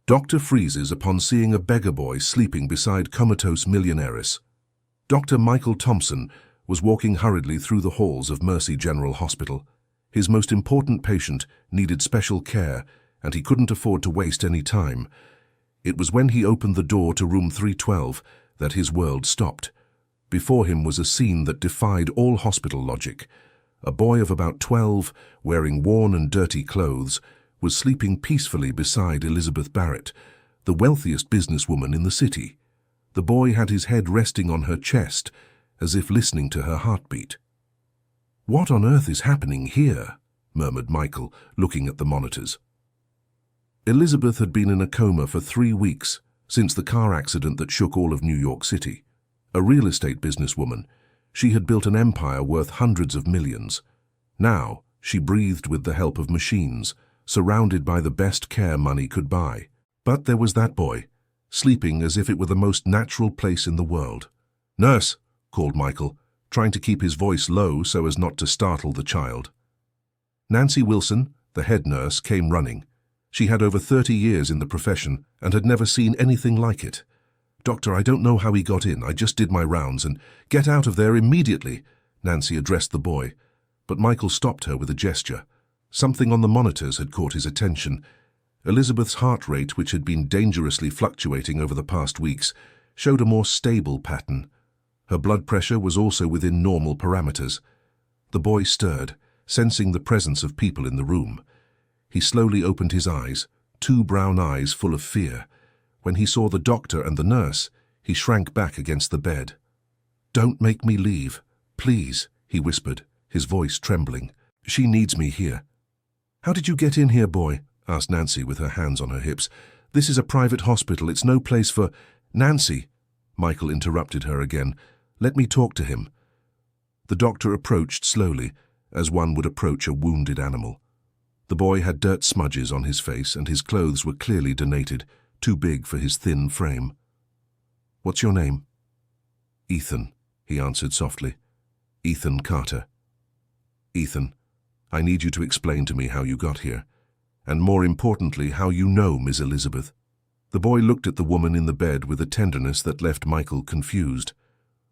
Doctor freezes upon seeing a beggar boy sleeping beside comatose Millionaire's. Dr. Michael Thompson was walking hurriedly through the halls of Mercy General Hospital. His most important patient needed special care, and he couldn't afford to waste any time. It was when he opened the door to room 312 that his world stopped. Before him was a scene that defied all hospital logic. A boy of about 12, wearing worn and dirty clothes, was sleeping peacefully beside Elizabeth Barrett, the wealthiest businesswoman in the city. The boy had his head resting on her chest, as if listening to her heartbeat. "What on earth is happening here?" murmured Michael, looking at the monitors. Elizabeth had been in a coma for 3 weeks, since the car accident that shook all of New York City. A real estate businesswoman, she had built an empire worth hundreds of millions. Now, she breathed with the help of machines, surrounded by the best care money could buy. But there was that boy, sleeping as if it were the most natural place in the world. "Nurse," called Michael, trying to keep his voice low so as not to startle the child. Nancy Wilson, the head nurse, came running. She had over 30 years in the profession and had never seen anything like it. "Doctor, I don't know how he got in. I just did my rounds and—" "Get out of there immediately," Nancy addressed the boy. But Michael stopped her with a gesture. Something on the monitors had caught his attention. Elizabeth's heart rate, which had been dangerously fluctuating over the past weeks, showed a more stable pattern. Her blood pressure was also within normal parameters. The boy stirred, sensing the presence of people in the room. He slowly opened his eyes, 2 brown eyes full of fear. When he saw the doctor and the nurse, he shrank back against the bed. "Don't make me leave, please," he whispered, his voice trembling. "She needs me here." "How did you get in here, boy?" asked Nancy with her hands on her hips. "This is a private hospital. It's no place for—" "Nancy," Michael interrupted her again. "Let me talk to him." The doctor approached slowly, as one would approach a wounded animal. The boy had dirt smudges on his face, and his clothes were clearly donated, too big for his thin frame. "What's your name?" "Ethan," he answered softly. "Ethan Carter." "Ethan, I need you to explain to me how you got here, and more importantly, how you know Miss Elizabeth." The boy looked at the woman in the bed with a tenderness that left Michael confused.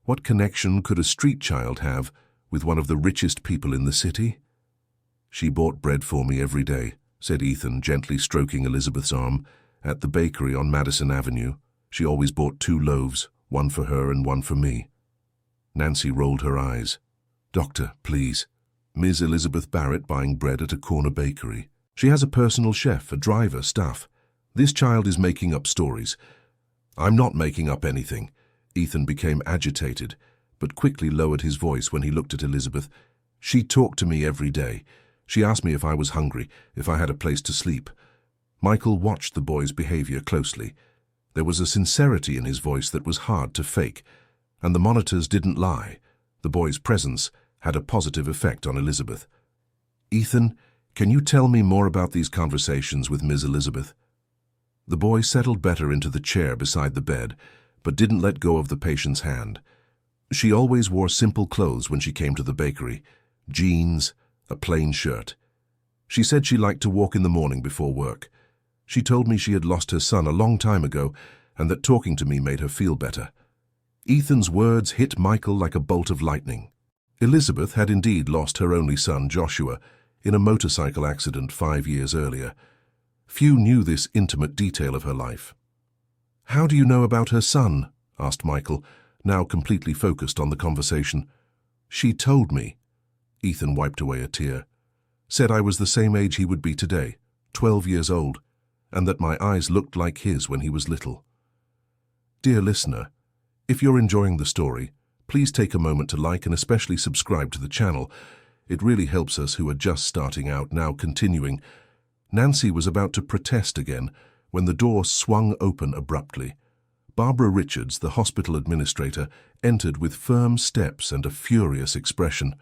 What connection could a street child have with one of the richest people in the city? "She bought bread for me every day," said Ethan, gently stroking Elizabeth's arm. "At the bakery on Madison Avenue, she always bought 2 loaves, one for her and one for me." Nancy rolled her eyes. "Doctor, please. Ms. Elizabeth Barrett buying bread at a corner bakery. She has a personal chef, a driver, staff. This child is making up stories." "I'm not making up anything." Ethan became agitated, but quickly lowered his voice when he looked at Elizabeth. "She talked to me every day. She asked me if I was hungry, if I had a place to sleep." Michael watched the boy's behavior closely. There was a sincerity in his voice that was hard to fake, and the monitors didn't lie. The boy's presence had a positive effect on Elizabeth. "Ethan, can you tell me more about these conversations with Ms. Elizabeth?" The boy settled better into the chair beside the bed, but didn't let go of the patient's hand. "She always wore simple clothes when she came to the bakery. Jeans, a plain shirt. She said she liked to walk in the morning before work. She told me she had lost her son a long time ago, and that talking to me made her feel better." Ethan's words hit Michael like a bolt of lightning. Elizabeth had indeed lost her only son, Joshua, in a motorcycle accident 5 years earlier. Few knew this intimate detail of her life. "How do you know about her son?" asked Michael, now completely focused on the conversation. "She told me." Ethan wiped away a tear. "Said I was the same age he would be today, 12 years old, and that my eyes looked like his when he was little." Dear listener, if you're enjoying the story, please take a moment to like and especially subscribe to the channel. It really helps us who are just starting out. Now continuing. Nancy was about to protest again when the door swung open abruptly. Barbara Richards, the hospital administrator, entered with firm steps and a furious expression.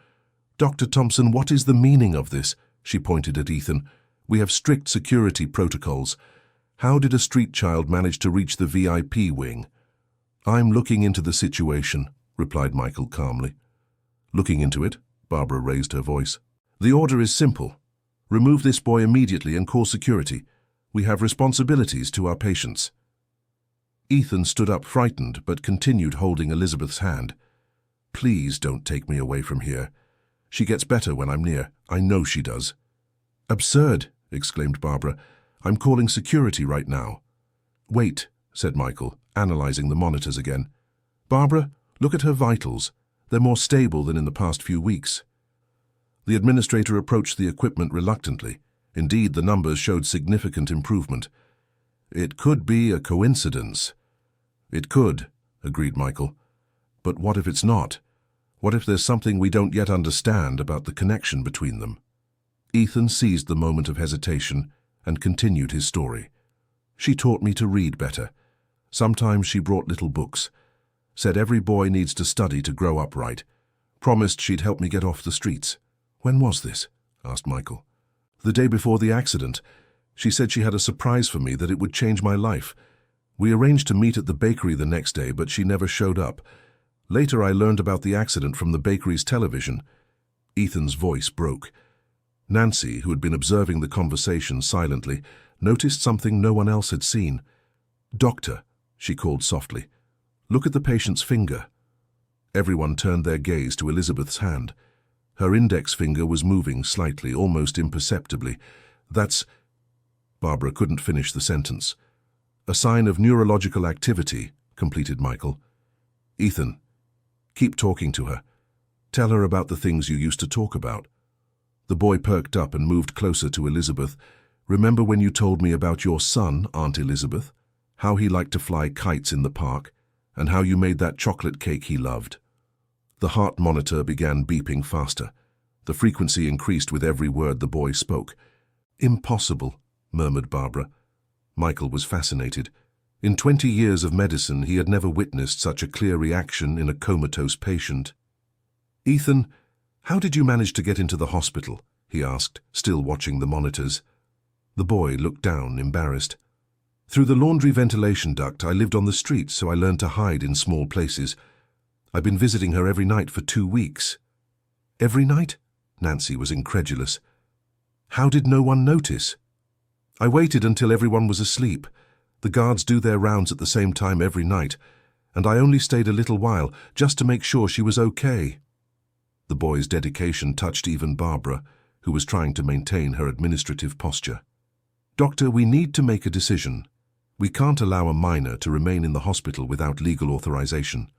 "Dr. Thompson, what is the meaning of this?" she pointed at Ethan. "We have strict security protocols. How did a street child manage to reach the VIP wing?" "I'm looking into the situation," replied Michael calmly. "Looking into it?" Barbara raised her voice. "The order is simple. Remove this boy immediately and call security. We have responsibilities to our patients." Ethan stood up frightened but continued holding Elizabeth's hand. "Please don't take me away from here. She gets better when I'm near. I know she does." "Absurd!" exclaimed Barbara. "I'm calling security right now." "Wait," said Michael, analyzing the monitors again. "Barbara, look at her vitals. They're more stable than in the past few weeks." The administrator approached the equipment reluctantly. Indeed, the numbers showed significant improvement. "It could be a coincidence." "It could," agreed Michael. "But what if it's not? What if there's something we don't yet understand about the connection between them?" Ethan seized the moment of hesitation and continued his story. "She taught me to read better. Sometimes she brought little books. Said every boy needs to study to grow up right. Promised she'd help me get off the streets." "When was this?" asked Michael. "The day before the accident. She said she had a surprise for me that it would change my life. We arranged to meet at the bakery the next day, but she never showed up. Later I learned about the accident from the bakery's television." Ethan's voice broke. Nancy, who had been observing the conversation silently, noticed something no one else had seen. "Doctor," she called softly, "look at the patient's finger." Everyone turned their gaze to Elizabeth's hand. Her index finger was moving slightly, almost imperceptibly. "That's—" Barbara couldn't finish the sentence. "A sign of neurological activity," completed Michael. "Ethan, keep talking to her. Tell her about the things you used to talk about." The boy perked up and moved closer to Elizabeth. "Remember when you told me about your son, Aunt Elizabeth? How he liked to fly kites in the park, and how you made that chocolate cake he loved?" The heart monitor began beeping faster. The frequency increased with every word the boy spoke. "Impossible," murmured Barbara. Michael was fascinated. In 20 years of medicine, he had never witnessed such a clear reaction in a comatose patient. "Ethan, how did you manage to get into the hospital?" he asked, still watching the monitors. The boy looked down, embarrassed. "Through the laundry ventilation duct. I lived on the street, so I learned to hide in small places. I've been visiting her every night for 2 weeks." "Every night?" Nancy was incredulous. "How did no one notice?" "I waited until everyone was asleep. The guards do their rounds at the same time every night, and I only stayed a little while, just to make sure she was okay." The boy's dedication touched even Barbara, who was trying to maintain her administrative posture. "Doctor, we need to make a decision. We can't allow a minor to remain in the hospital without legal authorization."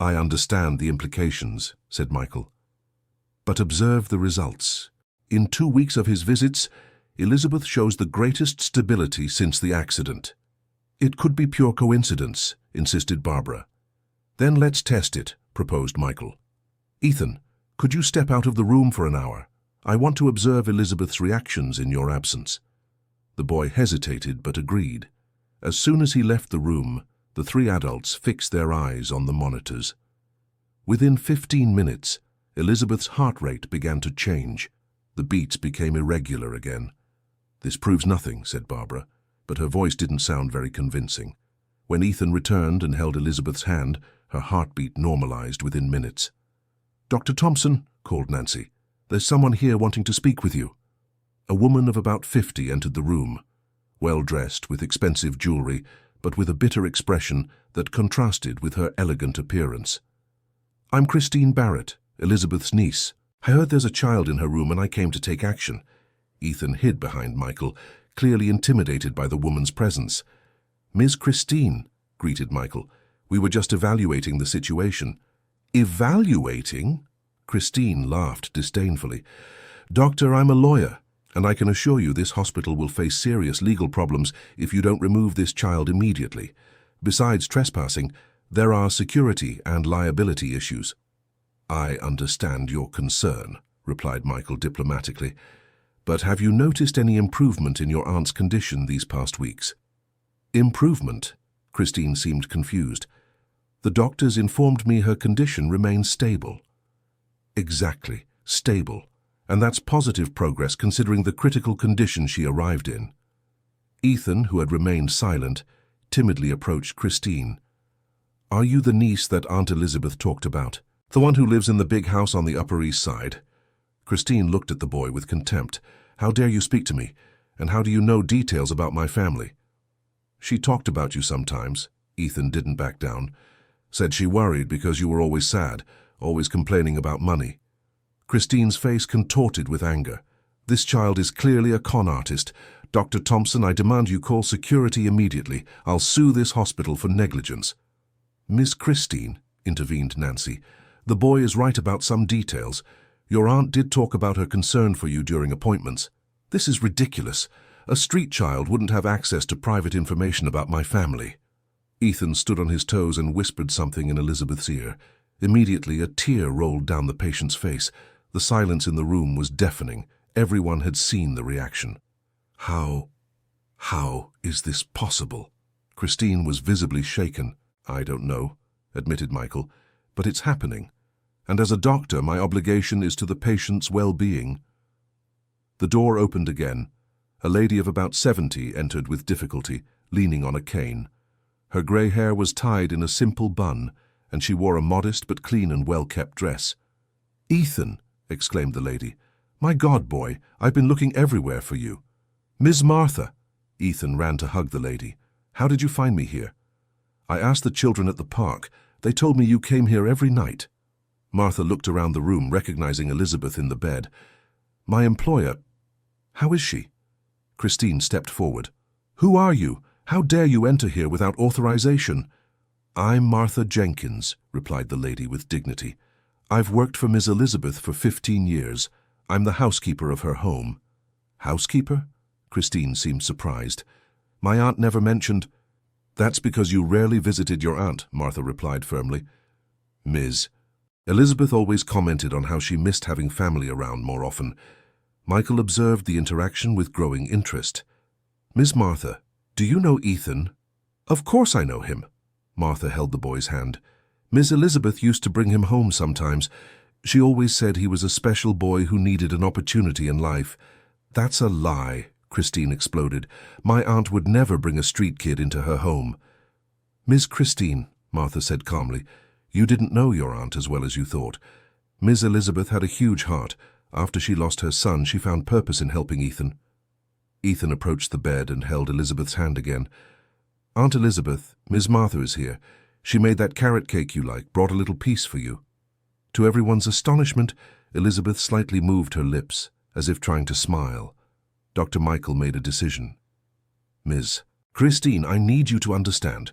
"I understand the implications," said Michael. "But observe the results. In 2 weeks of his visits, Elizabeth shows the greatest stability since the accident." "It could be pure coincidence," insisted Barbara. "Then let's test it," proposed Michael. "Ethan, could you step out of the room for an hour? I want to observe Elizabeth's reactions in your absence." The boy hesitated but agreed. As soon as he left the room, the 3 adults fixed their eyes on the monitors. Within 15 minutes, Elizabeth's heart rate began to change. The beats became irregular again. "This proves nothing," said Barbara, but her voice didn't sound very convincing. When Ethan returned and held Elizabeth's hand, her heartbeat normalized within minutes. "Dr. Thompson," called Nancy, "there's someone here wanting to speak with you." A woman of about 50 entered the room, well-dressed with expensive jewelry, but with a bitter expression that contrasted with her elegant appearance. "I'm Christine Barrett, Elizabeth's niece. I heard there's a child in her room and I came to take action." Ethan hid behind Michael, clearly intimidated by the woman's presence. "Ms. Christine," greeted Michael, "we were just evaluating the situation." "Evaluating?" Christine laughed disdainfully. "Doctor, I'm a lawyer, and I can assure you this hospital will face serious legal problems if you don't remove this child immediately. Besides trespassing, there are security and liability issues." "I understand your concern," replied Michael diplomatically. "But have you noticed any improvement in your aunt's condition these past weeks?" "Improvement?" Christine seemed confused. "The doctors informed me her condition remains stable." "Exactly, stable. And that's positive progress considering the critical condition she arrived in." Ethan, who had remained silent, timidly approached Christine. "Are you the niece that Aunt Elizabeth talked about? The one who lives in the big house on the Upper East Side?" Christine looked at the boy with contempt. "How dare you speak to me? And how do you know details about my family? She talked about you sometimes. Ethan didn't back down. Said she worried because you were always sad, always complaining about money. Christine's face contorted with anger. This child is clearly a con artist. Dr. Thompson, I demand you call security immediately. I'll sue this hospital for negligence. Miss Christine, intervened Nancy, the boy is right about some details. Your aunt did talk about her concern for you during appointments. This is ridiculous. A street child wouldn't have access to private information about my family. Ethan stood on his toes and whispered something in Elizabeth's ear. Immediately, a tear rolled down the patient's face. The silence in the room was deafening. Everyone had seen the reaction. How is this possible? Christine was visibly shaken. I don't know, admitted Michael, but it's happening. And as a doctor, my obligation is to the patient's well-being. The door opened again. A lady of about 70 entered with difficulty, leaning on a cane. Her grey hair was tied in a simple bun, and she wore a modest but clean and well-kept dress. "Ethan," exclaimed the lady, "my God, boy, I've been looking everywhere for you." "Ms. Martha." Ethan ran to hug the lady. "How did you find me here?" "I asked the children at the park. They told me you came here every night." Martha looked around the room, recognizing Elizabeth in the bed. "My employer. How is she?" Christine stepped forward. "Who are you? How dare you enter here without authorization?" "I'm Martha Jenkins," replied the lady with dignity. "I've worked for Miss Elizabeth for 15 years. I'm the housekeeper of her home." "Housekeeper?" Christine seemed surprised. "My aunt never mentioned—" "That's because you rarely visited your aunt," Martha replied firmly. "Ms. Elizabeth always commented on how she missed having family around more often." Michael observed the interaction with growing interest. "Miss Martha, do you know Ethan?" "Of course I know him." Martha held the boy's hand. "Miss Elizabeth used to bring him home sometimes. She always said he was a special boy who needed an opportunity in life." "That's a lie," Christine exploded. "My aunt would never bring a street kid into her home." "Miss Christine," Martha said calmly, "you didn't know your aunt as well as you thought. Miss Elizabeth had a huge heart. After she lost her son, she found purpose in helping Ethan." Ethan approached the bed and held Elizabeth's hand again. "Aunt Elizabeth, Miss Martha is here. She made that carrot cake you like, brought a little piece for you." To everyone's astonishment, Elizabeth slightly moved her lips, as if trying to smile. Dr. Michael made a decision. "Ms. Christine, I need you to understand.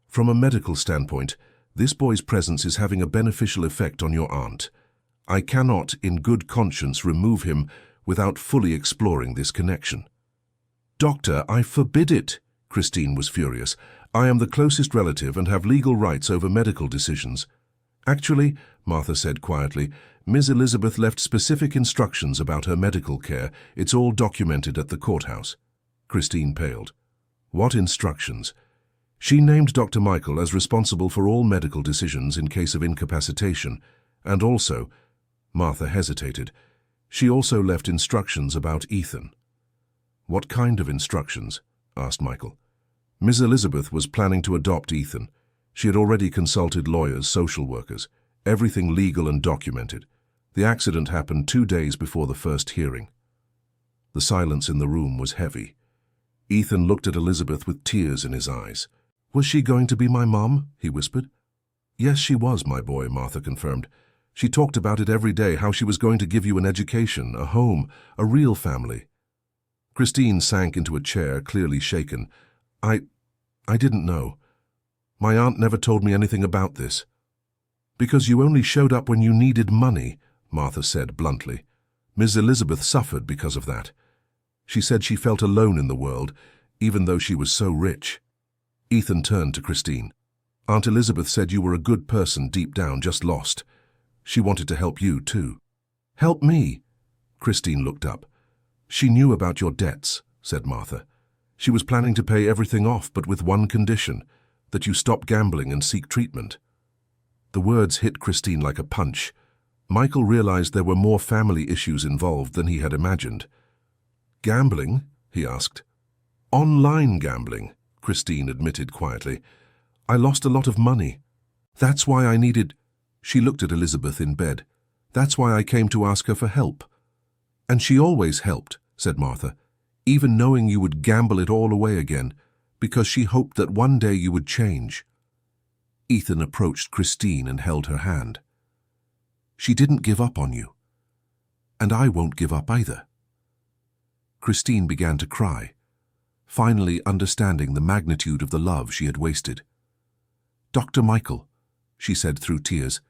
From a medical standpoint, this boy's presence is having a beneficial effect on your aunt. I cannot, in good conscience, remove him without fully exploring this connection." "Doctor, I forbid it!" Christine was furious. "I am the closest relative and have legal rights over medical decisions." "Actually," Martha said quietly, "Ms. Elizabeth left specific instructions about her medical care. It's all documented at the courthouse." Christine paled. "What instructions?" "She named Dr. Michael as responsible for all medical decisions in case of incapacitation, and also—" Martha hesitated. "She also left instructions about Ethan." "What kind of instructions?" asked Michael. Miss Elizabeth was planning to adopt Ethan. She had already consulted lawyers, social workers, everything legal and documented. The accident happened 2 days before the first hearing. The silence in the room was heavy. Ethan looked at Elizabeth with tears in his eyes. "Was she going to be my mom?" he whispered. "Yes, she was, my boy," Martha confirmed. "She talked about it every day, how she was going to give you an education, a home, a real family." Christine sank into a chair, clearly shaken. I didn't know. My aunt never told me anything about this." "Because you only showed up when you needed money," Martha said bluntly. "Miss Elizabeth suffered because of that. She said she felt alone in the world, even though she was so rich." Ethan turned to Christine. "Aunt Elizabeth said you were a good person deep down, just lost. She wanted to help you, too." "Help me?" Christine looked up. "She knew about your debts," said Martha. "She was planning to pay everything off, but with one condition, that you stop gambling and seek treatment." The words hit Christine like a punch. Michael realized there were more family issues involved than he had imagined. "Gambling?" he asked. "Online gambling," Christine admitted quietly. "I lost a lot of money. That's why I needed—" She looked at Elizabeth in bed. "That's why I came to ask her for help." "And she always helped," said Martha. even knowing you would gamble it all away again, because she hoped that one day you would change. Ethan approached Christine and held her hand. She didn't give up on you. And I won't give up either. Christine began to cry, finally understanding the magnitude of the love she had wasted. Dr. Michael, she said through tears,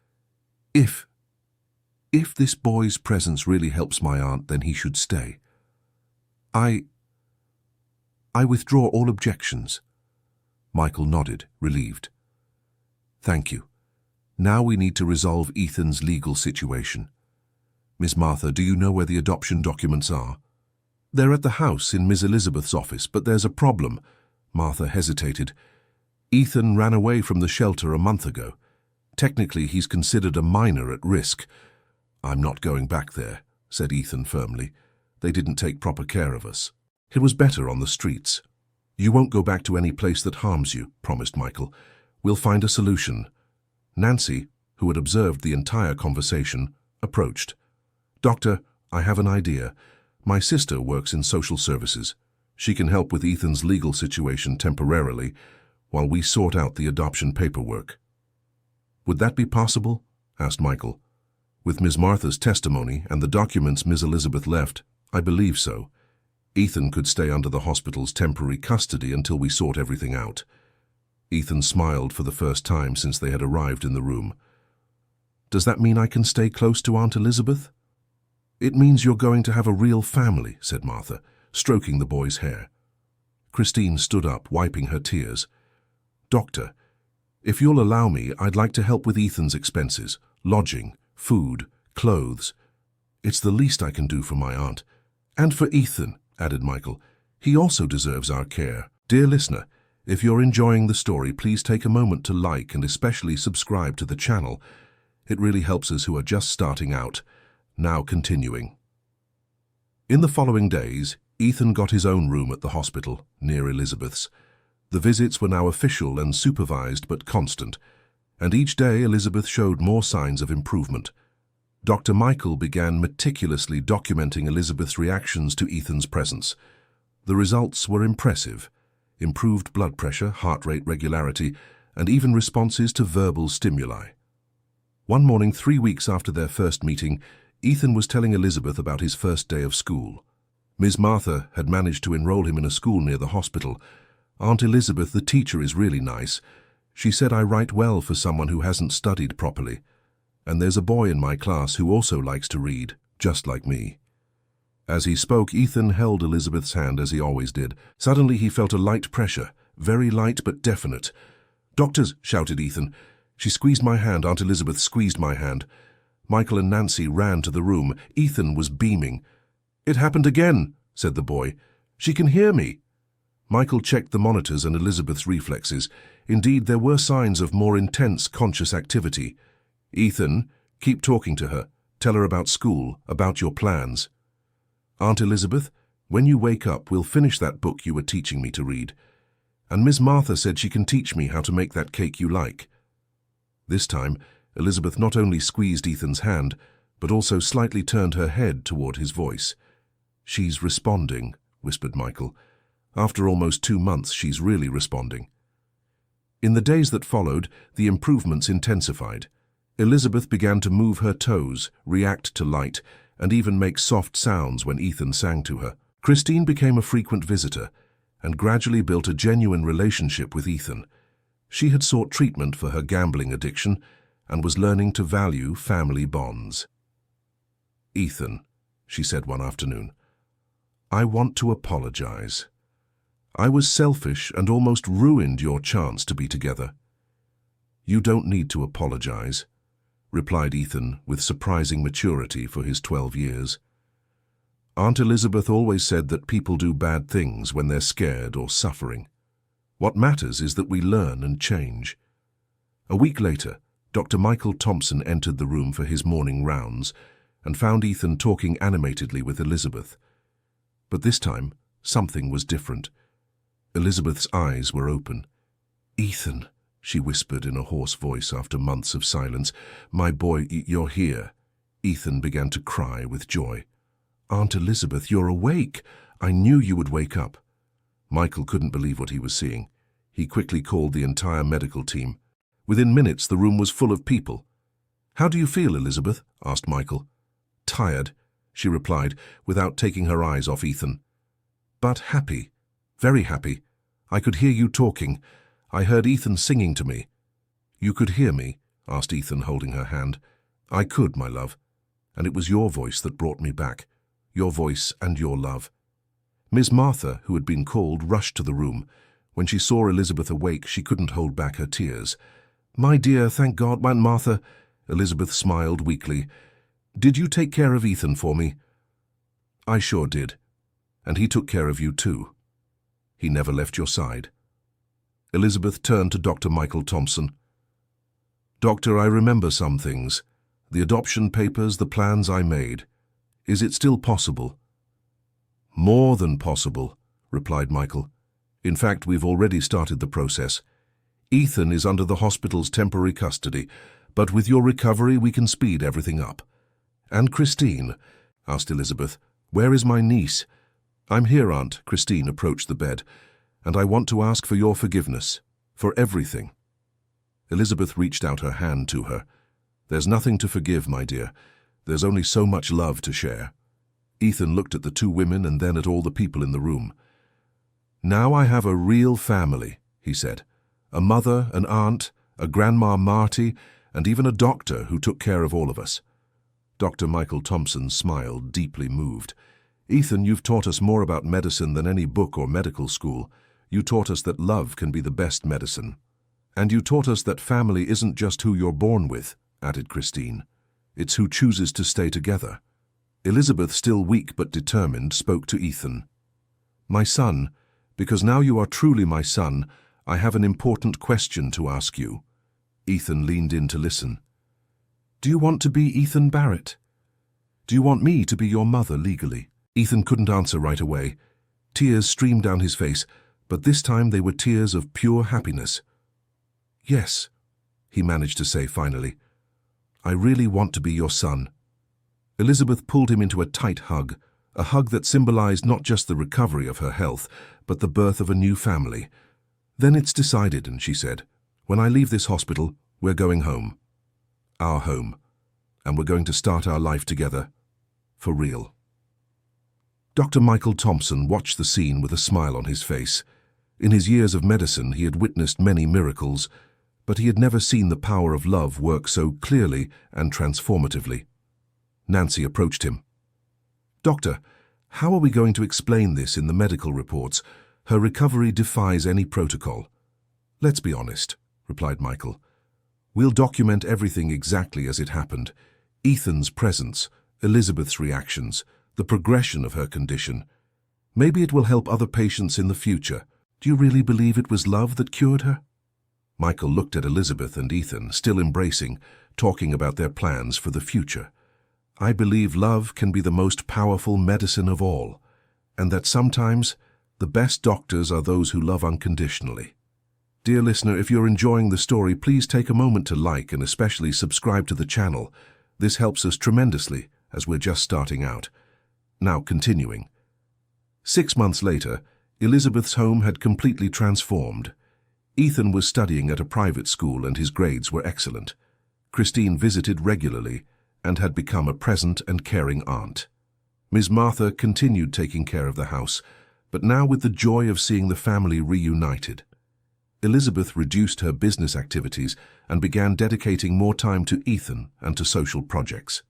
if this boy's presence really helps my aunt, then he should stay. I withdraw all objections. Michael nodded, relieved. Thank you. Now we need to resolve Ethan's legal situation. Miss Martha, do you know where the adoption documents are? They're at the house in Miss Elizabeth's office, but there's a problem. Martha hesitated. Ethan ran away from the shelter a month ago. Technically, he's considered a minor at risk. I'm not going back there, said Ethan firmly. They didn't take proper care of us. It was better on the streets. You won't go back to any place that harms you, promised Michael. We'll find a solution. Nancy, who had observed the entire conversation, approached. Doctor, I have an idea. My sister works in social services. She can help with Ethan's legal situation temporarily while we sort out the adoption paperwork. Would that be possible? Asked Michael. With Ms. Martha's testimony and the documents Ms. Elizabeth left, I believe so. Ethan could stay under the hospital's temporary custody until we sort everything out. Ethan smiled for the first time since they had arrived in the room. Does that mean I can stay close to Aunt Elizabeth? It means you're going to have a real family, said Martha, stroking the boy's hair. Christine stood up, wiping her tears. Doctor, if you'll allow me, I'd like to help with Ethan's expenses, lodging, food, clothes. It's the least I can do for my aunt. And for Ethan, added Michael. He also deserves our care. Dear listener, if you're enjoying the story, please take a moment to like and especially subscribe to the channel. It really helps us who are just starting out. Now continuing. In the following days, Ethan got his own room at the hospital, near Elizabeth's. The visits were now official and supervised but constant, and each day Elizabeth showed more signs of improvement. Dr. Michael began meticulously documenting Elizabeth's reactions to Ethan's presence. The results were impressive. Improved blood pressure, heart rate regularity, and even responses to verbal stimuli. One morning, 3 weeks after their first meeting, Ethan was telling Elizabeth about his first day of school. Ms. Martha had managed to enroll him in a school near the hospital. Aunt Elizabeth, the teacher, is really nice. She said I write well for someone who hasn't studied properly. And there's a boy in my class who also likes to read, just like me. As he spoke, Ethan held Elizabeth's hand as he always did. Suddenly he felt a light pressure, very light but definite. Doctors, shouted Ethan. She squeezed my hand. Aunt Elizabeth squeezed my hand. Michael and Nancy ran to the room. Ethan was beaming. It happened again, said the boy. She can hear me. Michael checked the monitors and Elizabeth's reflexes. Indeed, there were signs of more intense conscious activity. Ethan, keep talking to her. Tell her about school, about your plans. Aunt Elizabeth, when you wake up, we'll finish that book you were teaching me to read. And Miss Martha said she can teach me how to make that cake you like. This time, Elizabeth not only squeezed Ethan's hand, but also slightly turned her head toward his voice. She's responding, whispered Michael. After almost 2 months, she's really responding. In the days that followed, the improvements intensified. Elizabeth began to move her toes, react to light, and even make soft sounds when Ethan sang to her. Christine became a frequent visitor and gradually built a genuine relationship with Ethan. She had sought treatment for her gambling addiction and was learning to value family bonds. Ethan, she said one afternoon, I want to apologize. I was selfish and almost ruined your chance to be together. You don't need to apologize, replied Ethan with surprising maturity for his 12 years. Aunt Elizabeth always said that people do bad things when they're scared or suffering. What matters is that we learn and change. A week later, Dr. Michael Thompson entered the room for his morning rounds and found Ethan talking animatedly with Elizabeth. But this time, something was different. Elizabeth's eyes were open. Ethan, she whispered in a hoarse voice after months of silence, my boy, you're here. Ethan began to cry with joy. Aunt Elizabeth, you're awake. I knew you would wake up." Michael couldn't believe what he was seeing. He quickly called the entire medical team. Within minutes, the room was full of people. "How do you feel, Elizabeth?" asked Michael. "Tired," she replied, without taking her eyes off Ethan. "But happy, very happy. I could hear you talking. I heard Ethan singing to me." "You could hear me?" asked Ethan, holding her hand. "I could, my love. And it was your voice that brought me back. Your voice and your love." Miss Martha, who had been called, rushed to the room. When she saw Elizabeth awake, she couldn't hold back her tears. "My dear, thank God, Aunt Martha." Elizabeth smiled weakly. "Did you take care of Ethan for me?" "I sure did. And he took care of you too. He never left your side." Elizabeth turned to Dr. Michael Thompson. "Doctor, I remember some things. The adoption papers, the plans I made. Is it still possible?" "More than possible," replied Michael. "In fact, we've already started the process. Ethan is under the hospital's temporary custody, but with your recovery we can speed everything up." "And Christine?" asked Elizabeth. "Where is my niece?" "I'm here, Aunt." Christine approached the bed. "And I want to ask for your forgiveness. For everything." Elizabeth reached out her hand to her. "There's nothing to forgive, my dear. There's only so much love to share." Ethan looked at the two women and then at all the people in the room. "Now I have a real family," he said. "A mother, an aunt, a Grandma Marty, and even a doctor who took care of all of us." Dr. Michael Thompson smiled, deeply moved. "Ethan, you've taught us more about medicine than any book or medical school. You taught us that love can be the best medicine. And you taught us that family isn't just who you're born with," added Christine. "It's who chooses to stay together." Elizabeth, still weak but determined, spoke to Ethan. "My son, because now you are truly my son, I have an important question to ask you." Ethan leaned in to listen. "Do you want to be Ethan Barrett? Do you want me to be your mother legally?" Ethan couldn't answer right away. Tears streamed down his face, but this time they were tears of pure happiness. "Yes," he managed to say finally. "I really want to be your son." Elizabeth pulled him into a tight hug, a hug that symbolized not just the recovery of her health, but the birth of a new family. "Then it's decided," and she said, "when I leave this hospital, we're going home. Our home. And we're going to start our life together. For real." Dr. Michael Thompson watched the scene with a smile on his face. In his years of medicine, he had witnessed many miracles, but he had never seen the power of love work so clearly and transformatively. Nancy approached him. "Doctor, how are we going to explain this in the medical reports? Her recovery defies any protocol." "Let's be honest," replied Michael. "We'll document everything exactly as it happened. Ethan's presence, Elizabeth's reactions, the progression of her condition. Maybe it will help other patients in the future. Do you really believe it was love that cured her?" Michael looked at Elizabeth and Ethan, still embracing, talking about their plans for the future. "I believe love can be the most powerful medicine of all, and that sometimes the best doctors are those who love unconditionally." Dear listener, if you're enjoying the story, please take a moment to like and especially subscribe to the channel. This helps us tremendously as we're just starting out. Now continuing. 6 months later, Elizabeth's home had completely transformed. Ethan was studying at a private school and his grades were excellent. Christine visited regularly and had become a present and caring aunt. Ms. Martha continued taking care of the house, but now with the joy of seeing the family reunited. Elizabeth reduced her business activities and began dedicating more time to Ethan and to social projects.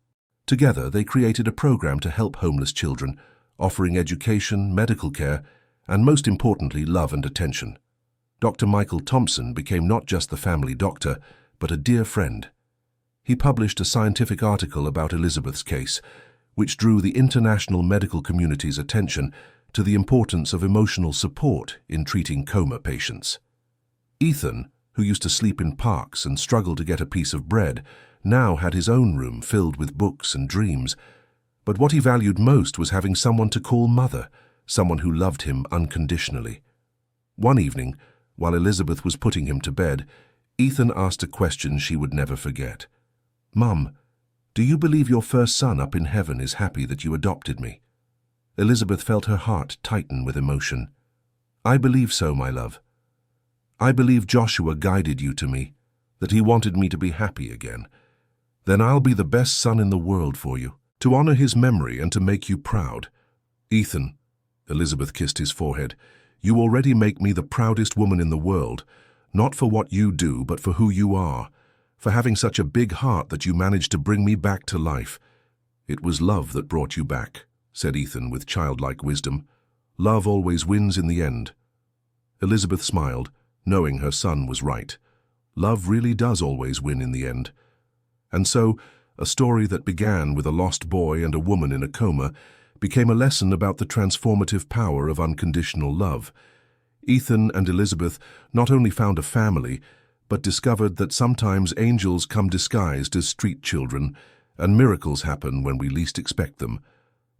Together, they created a program to help homeless children, offering education, medical care, and most importantly, love and attention. Dr. Michael Thompson became not just the family doctor, but a dear friend. He published a scientific article about Elizabeth's case, which drew the international medical community's attention to the importance of emotional support in treating coma patients. Ethan, who used to sleep in parks and struggle to get a piece of bread, now had his own room filled with books and dreams. But what he valued most was having someone to call mother, someone who loved him unconditionally. One evening, while Elizabeth was putting him to bed, Ethan asked a question she would never forget. "Mum, do you believe your first son up in heaven is happy that you adopted me?" Elizabeth felt her heart tighten with emotion. "I believe so, my love. I believe Joshua guided you to me, that he wanted me to be happy again. Then I'll be the best son in the world for you, to honor his memory and to make you proud. Ethan," Elizabeth kissed his forehead, "you already make me the proudest woman in the world, not for what you do, but for who you are, for having such a big heart that you managed to bring me back to life." "It was love that brought you back," said Ethan with childlike wisdom. "Love always wins in the end." Elizabeth smiled, knowing her son was right. Love really does always win in the end. And so, a story that began with a lost boy and a woman in a coma became a lesson about the transformative power of unconditional love. Ethan and Elizabeth not only found a family, but discovered that sometimes angels come disguised as street children, and miracles happen when we least expect them.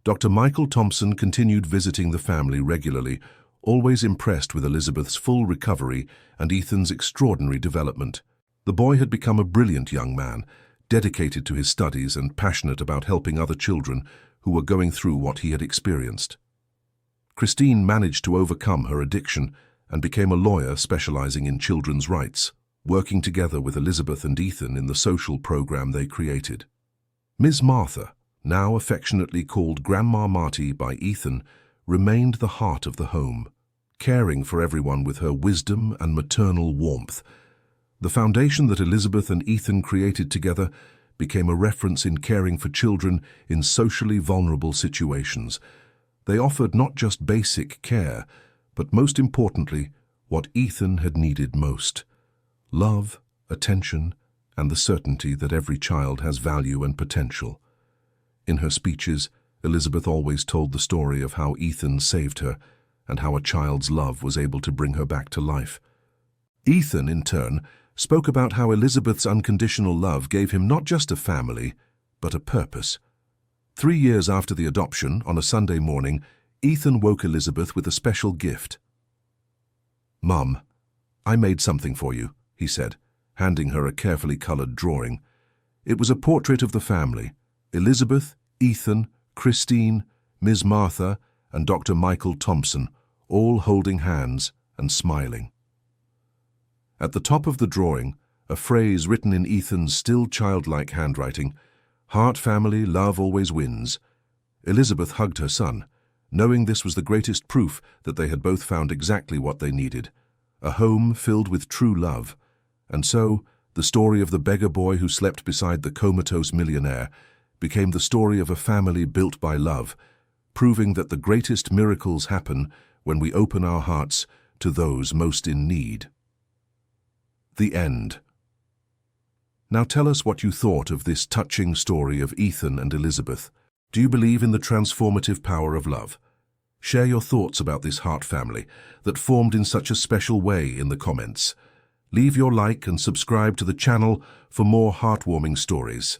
Dr. Michael Thompson continued visiting the family regularly, always impressed with Elizabeth's full recovery and Ethan's extraordinary development. The boy had become a brilliant young man, dedicated to his studies and passionate about helping other children who were going through what he had experienced. Christine managed to overcome her addiction and became a lawyer specializing in children's rights, working together with Elizabeth and Ethan in the social program they created. Ms. Martha, now affectionately called Grandma Marty by Ethan, remained the heart of the home, caring for everyone with her wisdom and maternal warmth. The foundation that Elizabeth and Ethan created together became a reference in caring for children in socially vulnerable situations. They offered not just basic care, but most importantly, what Ethan had needed most: love, attention, and the certainty that every child has value and potential. In her speeches, Elizabeth always told the story of how Ethan saved her and how a child's love was able to bring her back to life. Ethan, in turn, spoke about how Elizabeth's unconditional love gave him not just a family, but a purpose. 3 years after the adoption, on a Sunday morning, Ethan woke Elizabeth with a special gift. "Mum, I made something for you," he said, handing her a carefully colored drawing. It was a portrait of the family: Elizabeth, Ethan, Christine, Ms. Martha, and Dr. Michael Thompson, all holding hands and smiling. At the top of the drawing, a phrase written in Ethan's still childlike handwriting: "Heart family, love always wins." Elizabeth hugged her son, knowing this was the greatest proof that they had both found exactly what they needed: a home filled with true love. And so, the story of the beggar boy who slept beside the comatose millionaire became the story of a family built by love, proving that the greatest miracles happen when we open our hearts to those most in need. The end. Now tell us what you thought of this touching story of Ethan and Elizabeth. Do you believe in the transformative power of love? Share your thoughts about this heart family that formed in such a special way in the comments. Leave your like and subscribe to the channel for more heartwarming stories.